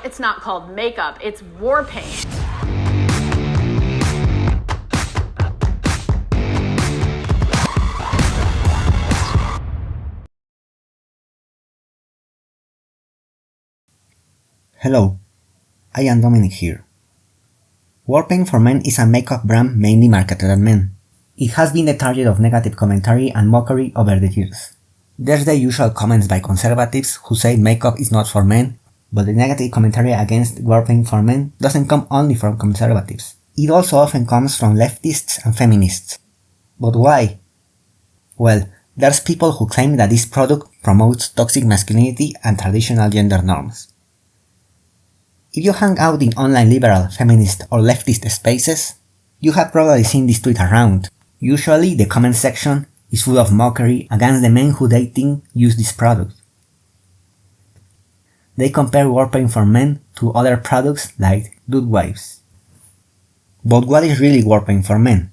it's not called makeup, it's war paint. Hello, I am Dominic here. War Paint for Men is a makeup brand mainly marketed at men. It has been the target of negative commentary and mockery over the years. There's the usual comments by conservatives who say makeup is not for men, but the negative commentary against War Paint for Men doesn't come only from conservatives. It also often comes from leftists and feminists. But why? Well, there's people who claim that this product promotes toxic masculinity and traditional gender norms. If you hang out in online liberal, feminist or leftist spaces, you have probably seen this tweet around. Usually the comment section is full of mockery against the men who they think use this product. They compare War Paint for Men to other products like Dude Wives. But what is really War Paint for Men?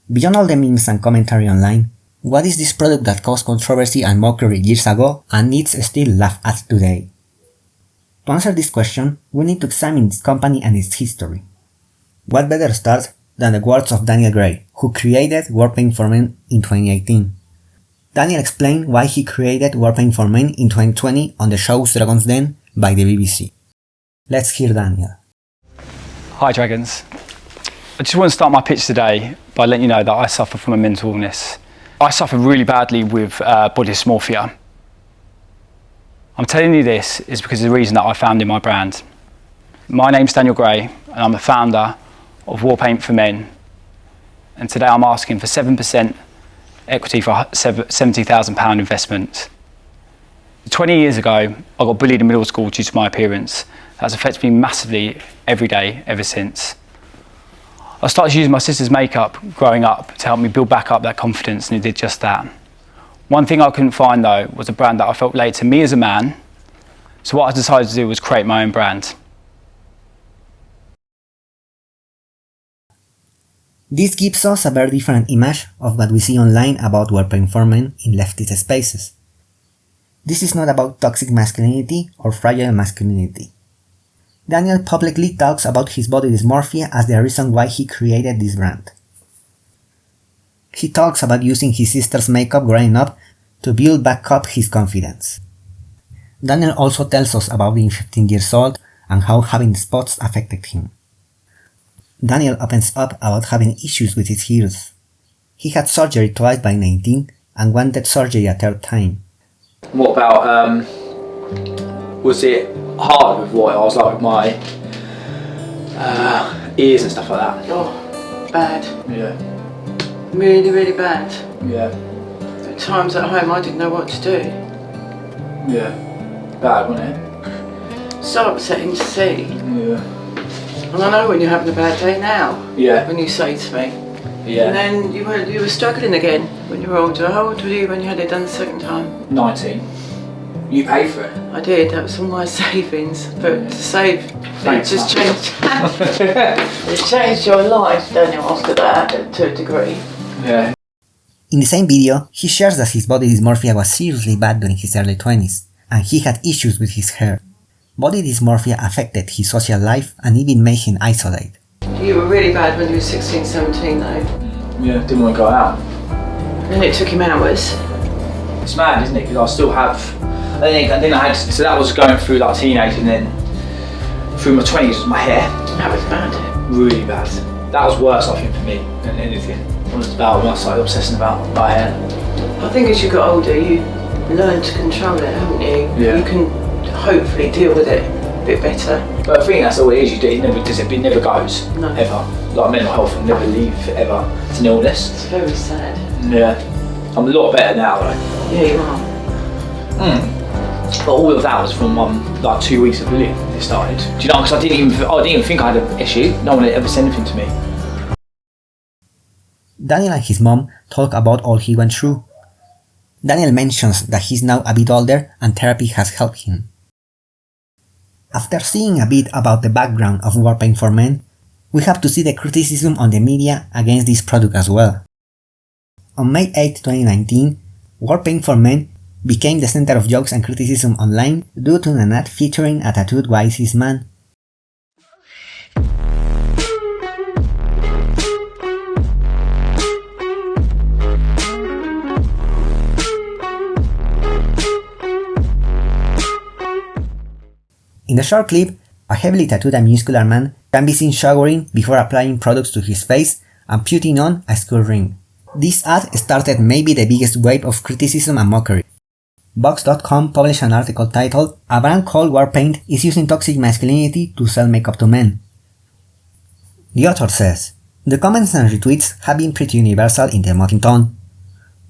Beyond all the memes and commentary online, what is this product that caused controversy and mockery years ago and needs still laughed at today? To answer this question, we need to examine this company and its history. What better start than the words of Daniel Gray, who created War Paint for Men in 2018. Daniel explained why he created War Paint for Men in 2020 on the show Dragon's Den by the BBC. Let's hear Daniel. Hi Dragons. I just want to start my pitch today by letting you know that I suffer from a mental illness. I suffer really badly with body dysmorphia. I'm telling you this is because of the reason that I founded my brand. My name's Daniel Gray and I'm the founder of War Paint for Men. And today I'm asking for 7% equity for a £70,000 investment. 20 years ago, I got bullied in middle school due to my appearance. That's affected me massively every day ever since. I started using my sister's makeup growing up to help me build back up that confidence, and it did just that. One thing I couldn't find though was a brand that I felt related to me as a man, so what I decided to do was create my own brand. This gives us a very different image of what we see online about War Paint for Men in leftist spaces. This is not about toxic masculinity or fragile masculinity. Daniel publicly talks about his body dysmorphia as the reason why he created this brand. He talks about using his sister's makeup growing up to build back up his confidence. Daniel also tells us about being 15 years old and how having spots affected him. Daniel opens up about having issues with his heels. He had surgery twice by 19 and wanted surgery a third time. What about, was it hard with what I was like with my ears and stuff like that? Oh, bad. Yeah. Really, really bad. Yeah. At times at home I didn't know what to do. Yeah. Bad, wasn't it? So upsetting to see. Yeah. And I know when you're having a bad day now. Yeah. When you say to me. Yeah. And then you were struggling again when you were older. How old were you when you had it done the second time? 19. You paid for it? I did, that was all my savings. But to save, Thanks, it just changed. It changed your life, Daniel, after that, to a degree. Yeah. In the same video, he shares that his body dysmorphia was seriously bad during his early 20s, and he had issues with his hair. Body dysmorphia affected his social life and even made him isolate. You were really bad when you were 16, 17 though. Yeah, didn't want to go out. And it took him hours. It's mad, isn't it? Because I still have, and then I had, so that was going through like teenage, and then through my 20s was my hair. That was bad. Really bad. That was worse, I think, for me than anything. It was about when I started obsessing about my hair. I think as you got older, you learn to control it, haven't you? Yeah. You can hopefully deal with it a bit better. But I think that's all it is. You do. It never goes. No. Ever. Like mental health will never leave ever. It's an illness. It's very sad. Yeah. I'm a lot better now though. Yeah, you are. But all of that was from like 2 weeks of bullying. It started. Do you know? Because I didn't even think I had an issue. No one had ever said anything to me. Daniel and his mom talk about all he went through. Daniel mentions that he's now a bit older and therapy has helped him. After seeing a bit about the background of War Paint for Men, we have to see the criticism on the media against this product as well. On May 8, 2019, War Paint for Men became the center of jokes and criticism online due to an ad featuring a tattooed white cis man. In the short clip, a heavily tattooed and muscular man can be seen showering before applying products to his face and putting on a skull ring. This ad started maybe the biggest wave of criticism and mockery. Vox.com published an article titled "A brand called Warpaint is using toxic masculinity to sell makeup to men." The author says, "The comments and retweets have been pretty universal in their mocking tone,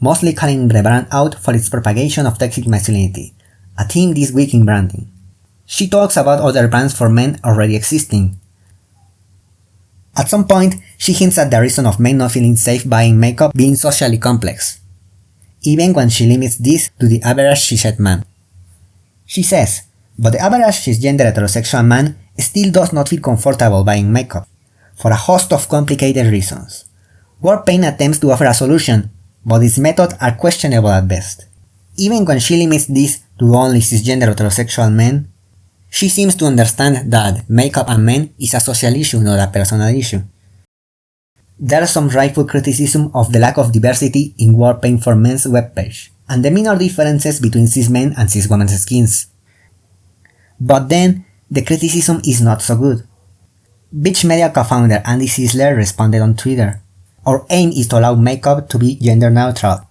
mostly calling the brand out for its propagation of toxic masculinity, a theme this week in branding. She talks about other brands for men already existing. At some point, she hints at the reason of men not feeling safe buying makeup being socially complex, even when she limits this to the average cishet man. She says, but the average cisgender heterosexual man still does not feel comfortable buying makeup, for a host of complicated reasons. Warpaint attempts to offer a solution, but its methods are questionable at best. Even when she limits this to only cisgender heterosexual men, she seems to understand that makeup and men is a social issue, not a personal issue. There's some rightful criticism of the lack of diversity in Warpaint for Men's webpage, and the minor differences between cis men and cis women's skins. But then, the criticism is not so good. Beach Media co-founder Andy Sisler responded on Twitter, "Our aim is to allow makeup to be gender neutral,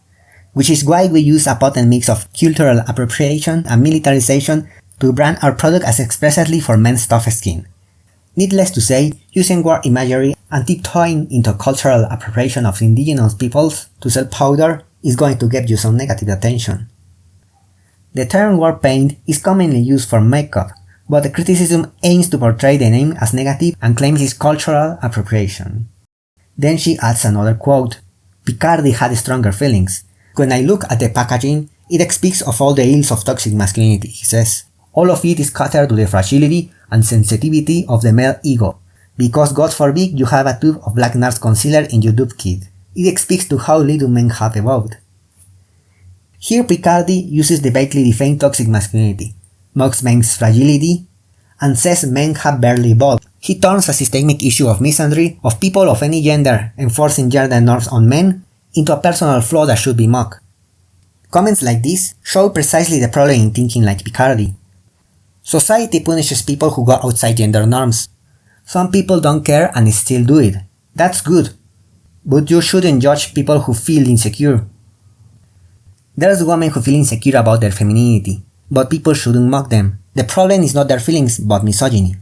which is why we use a potent mix of cultural appropriation and militarization to brand our product as expressly for men's tough skin. Needless to say, using war imagery and tiptoeing into cultural appropriation of indigenous peoples to sell powder is going to get you some negative attention." The term war paint is commonly used for makeup, but the criticism aims to portray the name as negative and claims it's cultural appropriation. Then she adds another quote, "Picardy had stronger feelings. When I look at the packaging, it speaks of all the ills of toxic masculinity," he says. "All of it is catered to the fragility and sensitivity of the male ego, because God forbid you have a tube of black NARS concealer in your dupe kit. It speaks to how little men have evolved." Here Picardy uses the vaguely defined toxic masculinity, mocks men's fragility, and says men have barely evolved. He turns a systemic issue of misandry of people of any gender enforcing gender norms on men into a personal flaw that should be mocked. Comments like this show precisely the problem in thinking like Picardy. Society punishes people who go outside gender norms. Some people don't care and still do it. That's good. But you shouldn't judge people who feel insecure. There's women who feel insecure about their femininity, but people shouldn't mock them. The problem is not their feelings, but misogyny.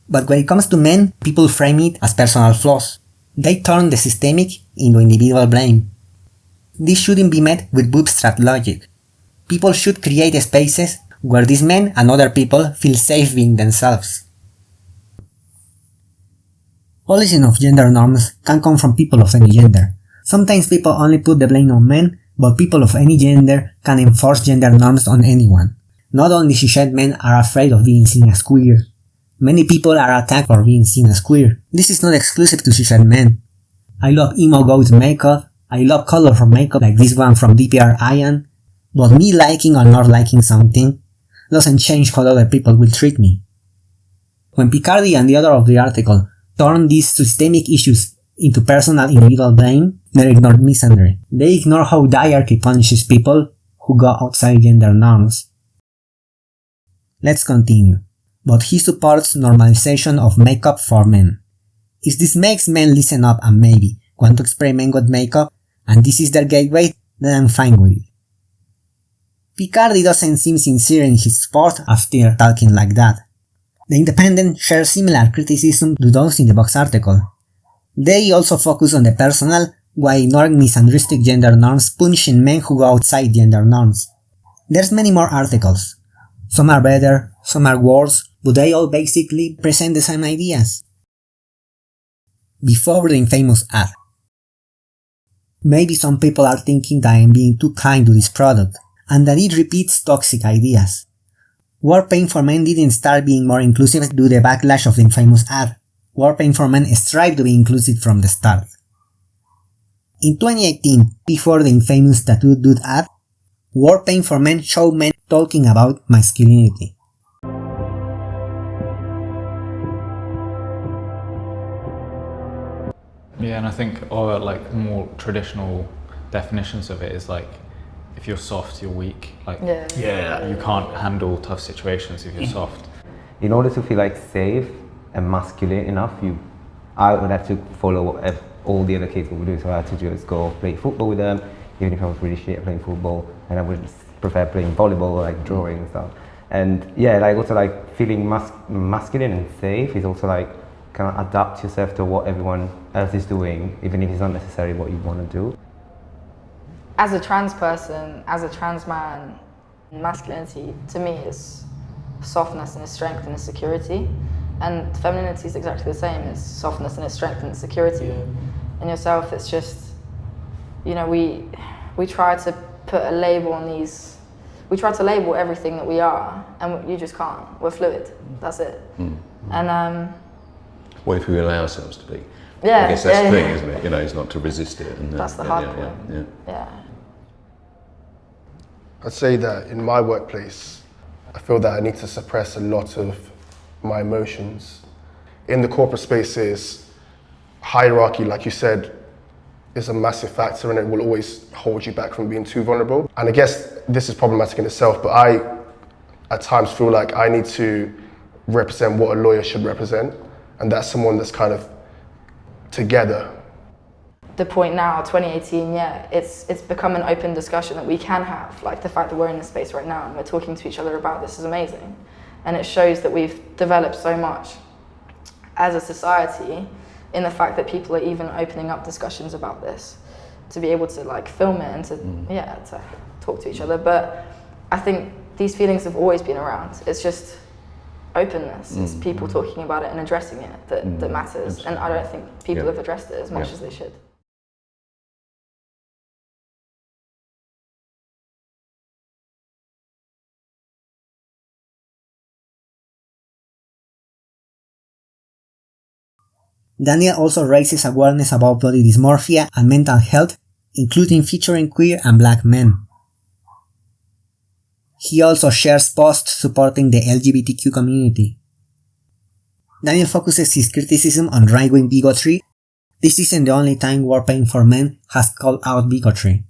But when it comes to men, people frame it as personal flaws. They turn the systemic into individual blame. This shouldn't be met with bootstrap logic. People should create spaces where these men and other people feel safe being themselves. Policing of gender norms can come from people of any gender. Sometimes people only put the blame on men, but people of any gender can enforce gender norms on anyone. Not only cishet men are afraid of being seen as queer. Many people are attacked for being seen as queer. This is not exclusive to cishet men. I love emo goat makeup, I love colorful makeup like this one from DPR Ian, but me liking or not liking something doesn't change how other people will treat me. When Picardy and the author of the article turn these systemic issues into personal individual blame, they ignore misandry. They ignore how diarchy punishes people who go outside gender norms. Let's continue. But he supports normalization of makeup for men. If this makes men listen up and maybe want to experiment with makeup, and this is their gateway, then I'm fine with it. Picardy doesn't seem sincere in his support after talking like that. The Independent shares similar criticism to those in the Vox article. They also focus on the personal, while ignoring misandristic gender norms punishing men who go outside gender norms. There's many more articles. Some are better, some are worse, but they all basically present the same ideas. Before the infamous ad. Maybe some people are thinking that I'm being too kind to this product, and that it repeats toxic ideas. Warpaint for Men didn't start being more inclusive due to the backlash of the infamous ad. Warpaint for Men strived to be inclusive from the start. In 2018, before the infamous tattoo dude ad, War Paint for Men show men talking about masculinity. Yeah, and I think our like more traditional definitions of it is like, if you're soft, you're weak. Like, you can't handle tough situations if you're soft. In order to feel like safe and masculine enough, I would have to follow what all the other kids would do. So I had to just go play football with them, even if I was really shit at playing football, and I would prefer playing volleyball or like drawing and stuff. And yeah, like also like feeling masculine and safe is also like kind of adapt yourself to what everyone else is doing, even if it's not necessarily what you want to do. As a trans person, as a trans man, masculinity to me is softness and is strength and is security. And femininity is exactly the same. It's softness and it's strength and it's security in yourself. It's just, you know, we try to put a label on these. We try to label everything that we are, and you just can't. We're fluid. That's it. And what if we allow ourselves to be? yeah, I guess that's the thing, isn't it? You know, is not to resist it. And that's the hard point. Yeah. I'd say that in my workplace, I feel that I need to suppress a lot of my emotions. In the corporate spaces, hierarchy, like you said, is a massive factor, and it will always hold you back from being too vulnerable. And I guess this is problematic in itself, but I at times feel like I need to represent what a lawyer should represent, and that's someone that's kind of together. The point now, 2018, it's become an open discussion that we can have. Like the fact that we're in this space right now and we're talking to each other about this is amazing. And it shows that we've developed so much as a society in the fact that people are even opening up discussions about this, to be able to like film it and to talk to each other. But I think these feelings have always been around. It's just openness. It's people talking about it and addressing it that matters. Absolutely. And I don't think people have addressed it as much as they should. Daniel also raises awareness about body dysmorphia and mental health, including featuring queer and black men. He also shares posts supporting the LGBTQ community. Daniel focuses his criticism on right-wing bigotry. This isn't the only time War Paint for Men has called out bigotry.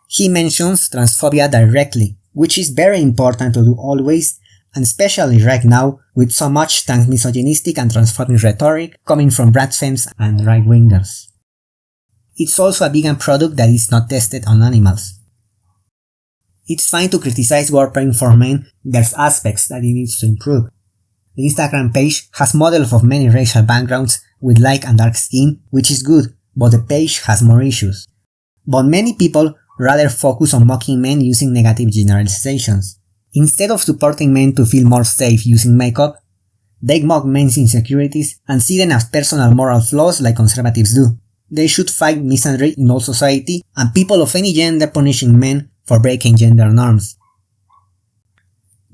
He mentions transphobia directly, which is very important to do always, and especially right now with so much trans-misogynistic and transphobic rhetoric coming from blasphemers and right-wingers. It's also a vegan product that is not tested on animals. It's fine to criticize War Paint for Men, there's aspects that it needs to improve. The Instagram page has models of many racial backgrounds with light and dark skin, which is good, but the page has more issues. But many people rather focus on mocking men using negative generalizations. Instead of supporting men to feel more safe using makeup, they mock men's insecurities and see them as personal moral flaws like conservatives do. They should fight misandry in all society and people of any gender punishing men for breaking gender norms.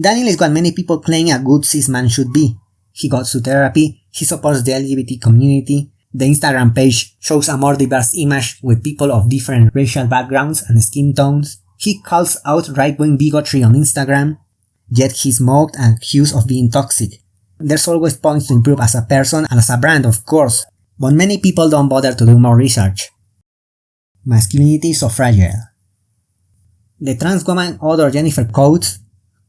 Daniel is what many people claim a good cis man should be. He goes to therapy, he supports the LGBT community, the Instagram page shows a more diverse image with people of different racial backgrounds and skin tones. He calls out right-wing bigotry on Instagram, yet he's mocked and accused of being toxic. There's always points to improve as a person and as a brand, of course, but many people don't bother to do more research. Masculinity is so fragile. The trans woman author Jennifer Coates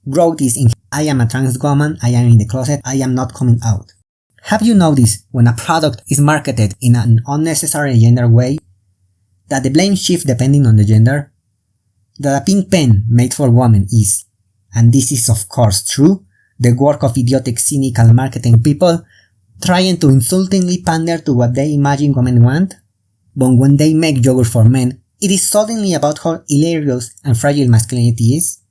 wrote this in I am a trans woman, I am in the closet, I am not coming out. Have you noticed when a product is marketed in an unnecessary gender way that the blame shifts depending on the gender? That a pink pen made for women is, and this is of course true, the work of idiotic cynical marketing people trying to insultingly pander to what they imagine women want, but when they make yogurt for men, it is suddenly about how hilarious and fragile masculinity is,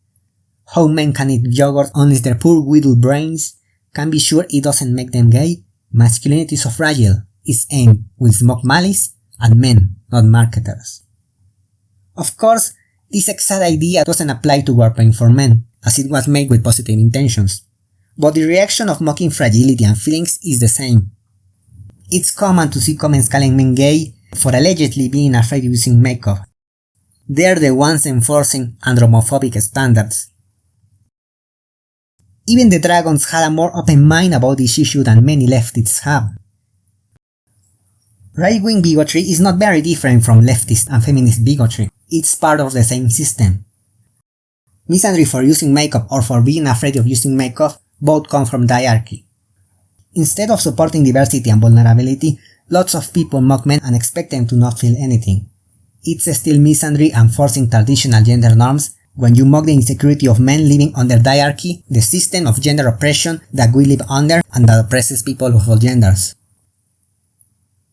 how men can eat yogurt unless their poor whittled brains can be sure it doesn't make them gay. Masculinity is so fragile, is aimed with smoke malice at men, not marketers. Of course, this exact idea doesn't apply to War Paint for Men, as it was made with positive intentions, but the reaction of mocking fragility and feelings is the same. It's common to see comments calling men gay for allegedly being afraid using makeup. They're the ones enforcing andromophobic standards. Even the Dragons had a more open mind about this issue than many leftists have. Right-wing bigotry is not very different from leftist and feminist bigotry. It's part of the same system. Misandry for using makeup or for being afraid of using makeup both come from diarchy. Instead of supporting diversity and vulnerability, lots of people mock men and expect them to not feel anything. It's still misandry and forcing traditional gender norms when you mock the insecurity of men living under diarchy, the system of gender oppression that we live under and that oppresses people of all genders.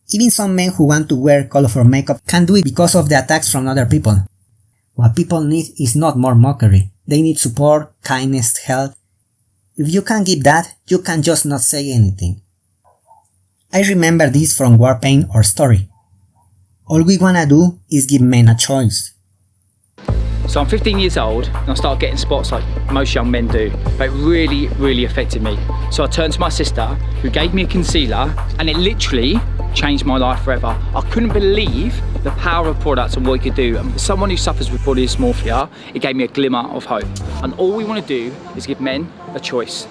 Even some men who want to wear colorful makeup can do it because of the attacks from other people. What people need is not more mockery. They need support, kindness, help. If you can't give that, you can just not say anything. I remember this from Warpaint or Story. All we wanna do is give men a choice. So I'm 15 years old and I start getting spots like most young men do, but it really affected me. So I turned to my sister who gave me a concealer and it literally changed my life forever. I couldn't believe the power of products and what it could do. And for someone who suffers with body dysmorphia, it gave me a glimmer of hope. And all we want to do is give men a choice.